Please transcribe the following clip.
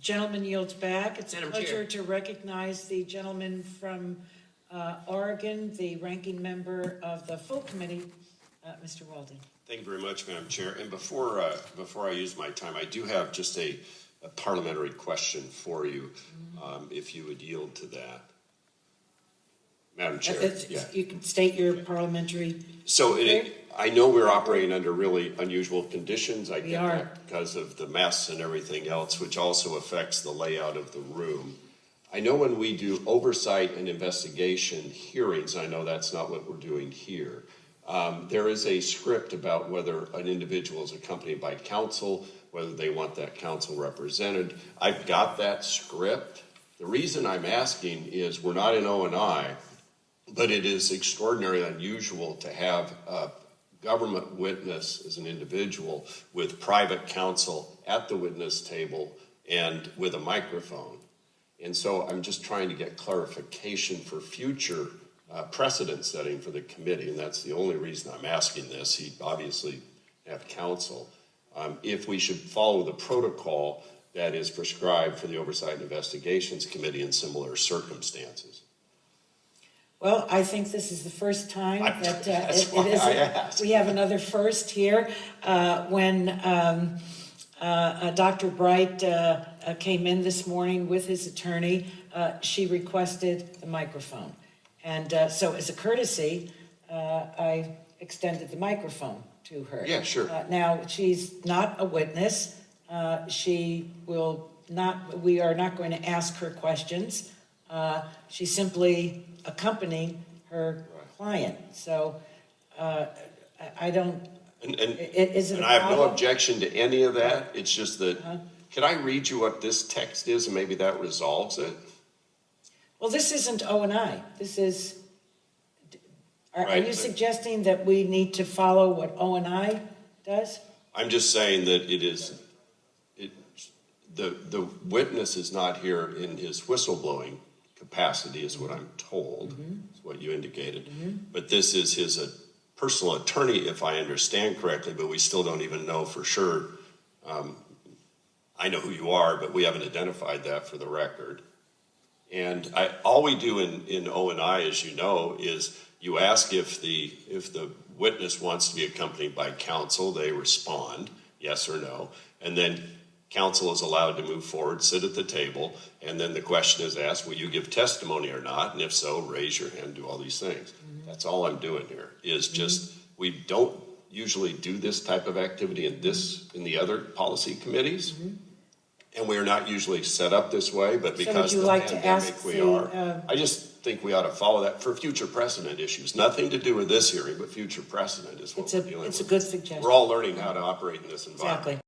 gentleman yields back. It's a Madam pleasure Chair. to recognize the gentleman from Oregon, the ranking member of the full committee, Mr. Walden. Thank you very much, Madam Chair. And before I use my time, I do have just a parliamentary question for you, if you would yield to that. Madam Chair. You can state your parliamentary. So I know we're operating under really unusual conditions. I get are. that because of the mess and everything else, which also affects the layout of the room. I know when we do oversight and investigation hearings, I know that's not what we're doing here. There is a script about whether an individual is accompanied by counsel, whether they want that counsel represented. I've got that script. The reason I'm asking is we're not in O&I, but it is extraordinarily unusual to have a government witness as an individual with private counsel at the witness table and with a microphone. And so I'm just trying to get clarification for future precedent setting for the committee, and that's the only reason I'm asking this. He'd obviously have counsel. If we should follow the protocol that is prescribed for the Oversight and Investigations Committee in similar circumstances. Well, I think this is the first time that asked. We have another first here. When Dr. Bright came in this morning with his attorney, she requested the microphone. And so as a courtesy, I extended the microphone to her. Yeah, sure. Now, she's not a witness. We are not going to ask her questions. She's simply accompanying her client. So I don't, is it a and I have no problem? objection to any of that. It's just that, can I read you what this text is and maybe that resolves it? Well, this isn't O&I. This is, are Right, you suggesting that we need to follow what O&I does? I'm just saying that the witness is not here in his whistleblowing capacity, is what I'm told, is what you indicated. But this is his personal attorney, if I understand correctly, but we still don't even know for sure. I know who you are, but we haven't identified that for the record. And all we do in O&I, as you know, is you ask if the witness wants to be accompanied by counsel, they respond, yes or no, and then counsel is allowed to move forward, sit at the table, and then the question is asked, will you give testimony or not? And if so, raise your hand, do all these things. That's all I'm doing here, is just, we don't usually do this type of activity in the other policy committees. And we're not usually set up this way, but because of the pandemic we are. I just think we ought to follow that for future precedent issues. Nothing to do with this hearing, but future precedent is what we're dealing with. It's a good suggestion. We're all learning how to operate in this environment. Exactly.